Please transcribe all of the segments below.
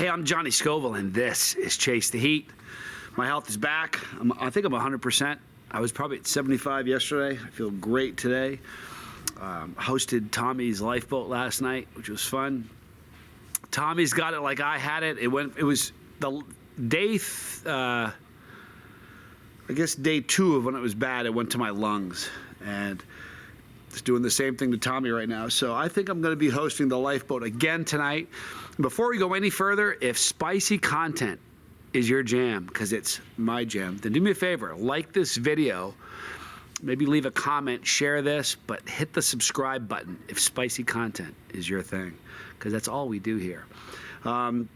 Hey, I'm Johnny Scoville, and this is Chase the Heat. My health is back. I think I'm 100%. I was probably at 75 yesterday. I feel great today. Hosted Tommy's lifeboat last night, which was fun. Tommy's got it like I had it. It was the day, I guess day 2 of when it was bad. It went to my lungs, and it's doing the same thing to Tommy right now. So I think I'm going to be hosting the lifeboat again tonight. Before we go any further, if spicy content is your jam, because it's my jam, then do me a favor, like this video, maybe leave a comment, share this, but hit the subscribe button if spicy content is your thing, because that's all we do here. Eating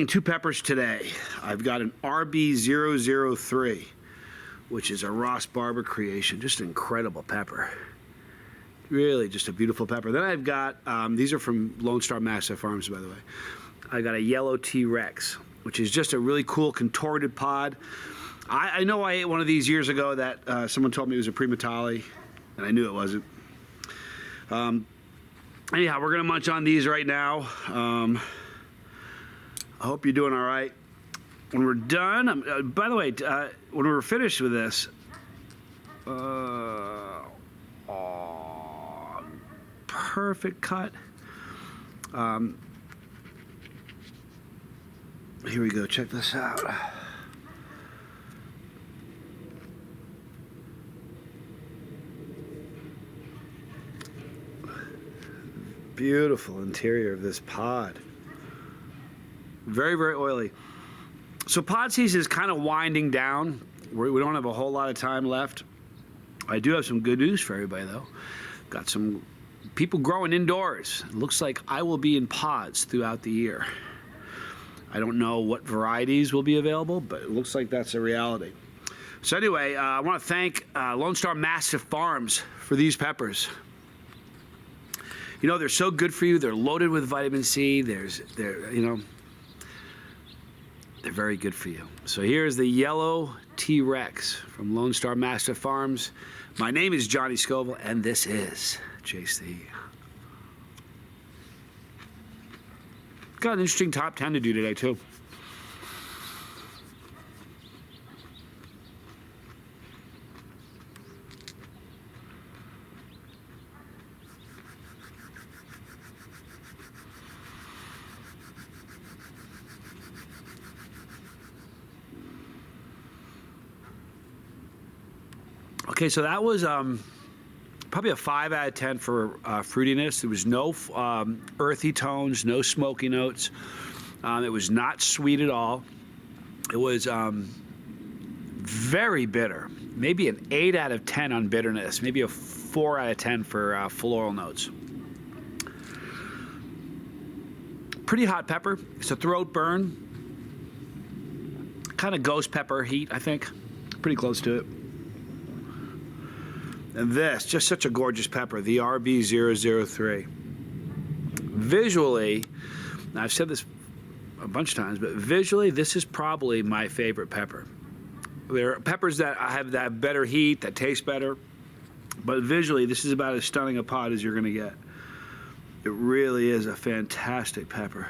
2 peppers today. I've got an RB003, which is a Ross Barber creation. Just an incredible pepper. Really just a beautiful pepper. Then I've got, these are from Lonestar Mastiff Farms, by the way. I got a yellow T-Rex, which is just a really cool contorted pod. I know I ate one of these years ago that someone told me it was a Primatale, and I knew it wasn't. Anyhow, we're gonna munch on these right now. I hope you're doing all right. When we're done, by the way, when we're finished with this, perfect cut. Here we go, check this out. Beautiful interior of this pod. Very, very oily. So pod season is kind of winding down. We don't have a whole lot of time left. I do have some good news for everybody, though. Got some people growing indoors. It looks like I will be in pods throughout the year. I don't know what varieties will be available, but it looks like that's a reality. So anyway, I want to thank Lonestar Mastiff Farms for these peppers. You know, they're so good for you. They're loaded with vitamin C. They're very good for you. So here's the yellow T-Rex from Lonestar Mastiff Farms. My name is Johnny Scoville, and this is Chase the Heat. Got an interesting top 10 to do today, too. Okay, so that was probably a 5 out of 10 for fruitiness. There was no earthy tones, no smoky notes. It was not sweet at all. It was very bitter. Maybe an 8 out of 10 on bitterness. Maybe a 4 out of 10 for floral notes. Pretty hot pepper. It's a throat burn. Kind of ghost pepper heat, I think. Pretty close to it. And this, just such a gorgeous pepper, the RB003. Visually, I've said this a bunch of times, but visually, this is probably my favorite pepper. There are peppers that have better heat, that taste better, but visually, this is about as stunning a pod as you're gonna get. It really is a fantastic pepper.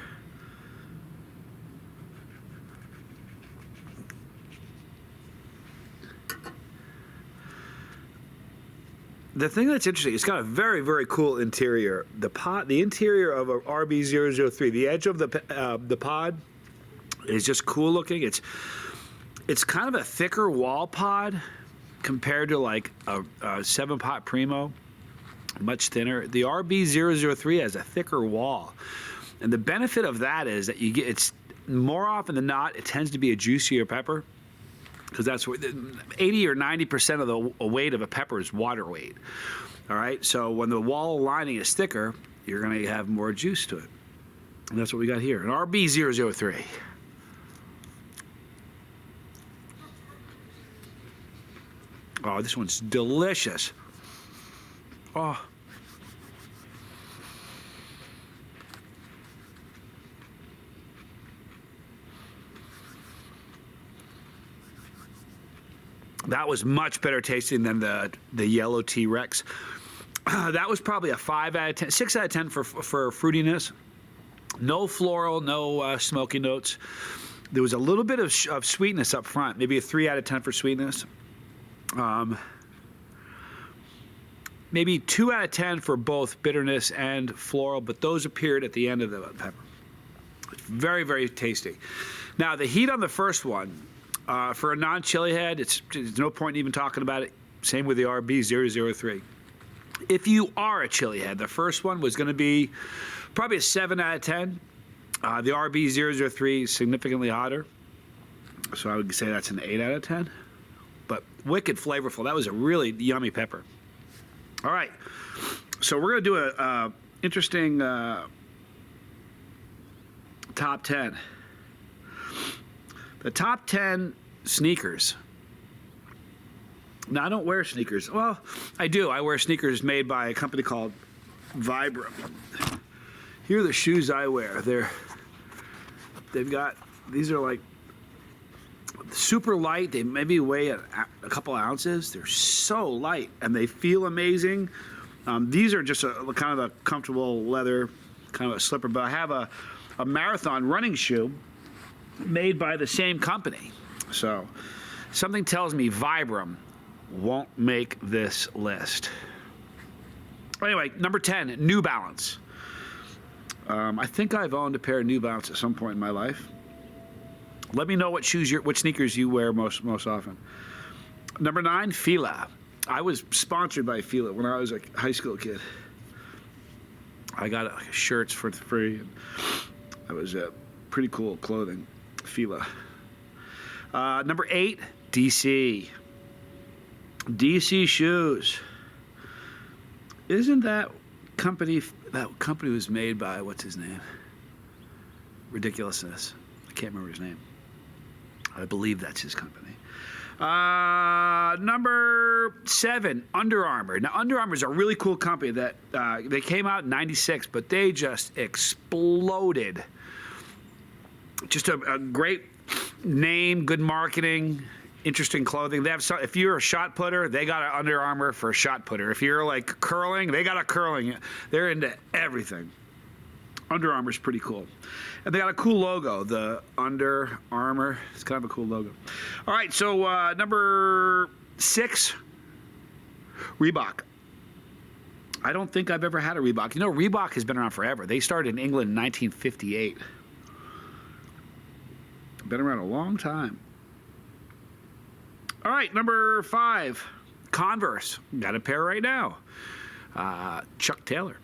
The thing that's interesting, it's got a very, very cool interior. The interior of a RB003, the edge of the pod is just cool looking. It's kind of a thicker wall pod compared to like a 7-pot Primo, much thinner. The RB003 has a thicker wall, and the benefit of that is that it's more often than not, it tends to be a juicier pepper. Because that's what 80 or 90% of the weight of a pepper is water weight. All right, so when the wall lining is thicker, you're going to have more juice to it. And that's what we got here, an RB003. Oh, this one's delicious. Oh. That was much better tasting than the yellow T-Rex. That was probably a 5 out of 10, 6 out of 10 for fruitiness. No floral, no smoky notes. There was a little bit of sweetness up front, maybe a 3 out of 10 for sweetness. Maybe 2 out of 10 for both bitterness and floral, but those appeared at the end of the pepper. It's very, very tasty. Now, the heat on the first one, for a non-chili head, there's no point in even talking about it. Same with the RB003. If you are a chili head, the first one was going to be probably a 7 out of 10. The RB003 is significantly hotter, so I would say that's an 8 out of 10. But wicked flavorful. That was a really yummy pepper. All right, so we're going to do a interesting top 10. The top 10 sneakers. Now, I don't wear sneakers. Well, I do. I wear sneakers made by a company called Vibram. Here are the shoes I wear. These are like super light. They maybe weigh a couple ounces. They're so light and they feel amazing. These are just a kind of a comfortable leather, kind of a slipper. But I have a marathon running shoe made by the same company. So something tells me Vibram won't make this list. Anyway, number 10, New Balance. I think I've owned a pair of New Balance at some point in my life. Let me know what sneakers you wear most often. Number 9, Fila. I was sponsored by Fila when I was a high school kid. I got shirts for free. And that was pretty cool clothing. Fila. Number 8, DC. DC shoes. Isn't that company was made by, what's his name? Ridiculousness. I can't remember his name. I believe that's his company. Number 7, Under Armour. Now, Under Armour is a really cool company that they came out in '96, but they just exploded. Just a great name, good marketing, interesting clothing. They have if you're a shot putter, they got an Under Armour for a shot putter. If you're like curling, they got a curling. They're into everything. Under Armour's pretty cool. And they got a cool logo, the Under Armour. It's kind of a cool logo. All right, so number 6, Reebok. I don't think I've ever had a Reebok. You know, Reebok has been around forever. They started in England in 1958. Been around a long time. All right, number 5, Converse. Got a pair right now. Chuck Taylor.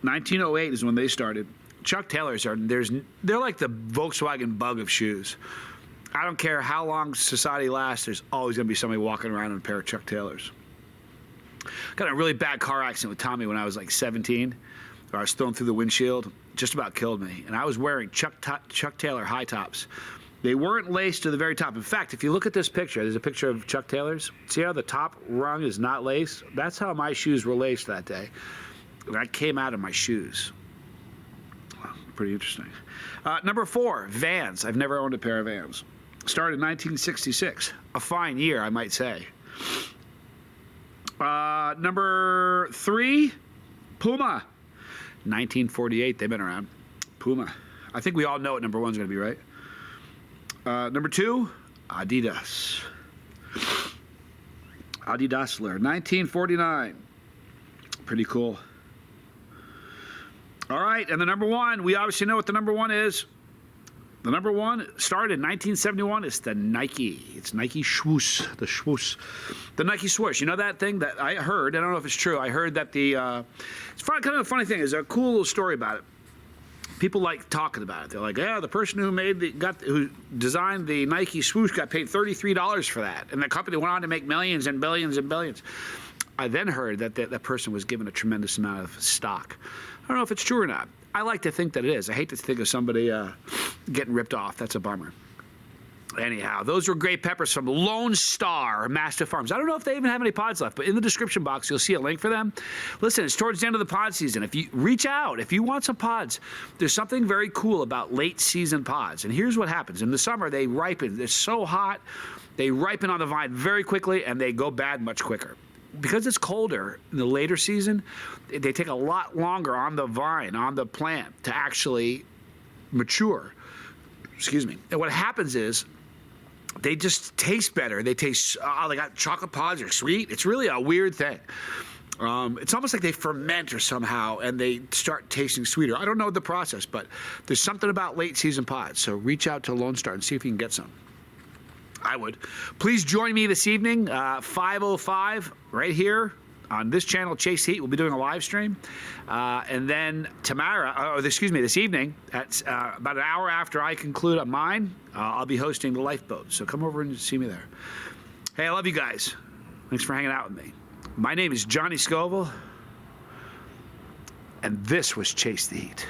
1908 is when they started. Chuck Taylors they're like the Volkswagen Bug of shoes. I don't care how long society lasts, there's always going to be somebody walking around in a pair of Chuck Taylors. Got in a really bad car accident with Tommy when I was like 17. I was thrown through the windshield, just about killed me. And I was wearing Chuck Taylor high tops. They weren't laced to the very top. In fact, if you look at this picture, there's a picture of Chuck Taylors. See how the top rung is not laced? That's how my shoes were laced that day. That came out of my shoes. Pretty interesting. Number 4, Vans. I've never owned a pair of Vans. Started in 1966. A fine year, I might say. Number 3, Puma. 1948, they've been around. Puma. I think we all know what number 1's going to be, right? Number 2, Adidas. Adidasler, 1949. Pretty cool. All right, and the number 1, we obviously know what the number 1 is. The number 1 started in 1971. It's the Nike. It's Nike swoosh, the swoosh. The Nike swoosh. You know that thing that I heard? I don't know if it's true. I heard that it's kind of a funny thing. There's a cool little story about it. People like talking about it. They're like, yeah, the person who designed the Nike swoosh got paid $33 for that, and the company went on to make millions and billions and billions. I then heard that that person was given a tremendous amount of stock. I don't know if it's true or not. I like to think that it is. I hate to think of somebody getting ripped off. That's a bummer. Anyhow, those were great peppers from Lonestar Mastiff Farms. I don't know if they even have any pods left, but in the description box, you'll see a link for them. Listen, it's towards the end of the pod season. If you reach out, if you want some pods, there's something very cool about late season pods. And here's what happens. In the summer, they ripen. They're so hot. They ripen on the vine very quickly, and they go bad much quicker. because it's colder in the later season, they take a lot longer on the vine, on the plant, to actually mature. Excuse me. And what happens is they just taste better. They taste, they got chocolate pods, they're sweet. It's really a weird thing. It's almost like they ferment or somehow, and they start tasting sweeter. I don't know the process, but there's something about late season pods. So reach out to Lone Star and see if you can get some. I would. Please join me this evening, 5:05, right here on this channel, Chase Heat. We'll be doing a live stream. And then this evening, at about an hour after I conclude on mine, I'll be hosting the Lifeboat. So come over and see me there. Hey, I love you guys. Thanks for hanging out with me. My name is Johnny Scoville, and this was Chase the Heat.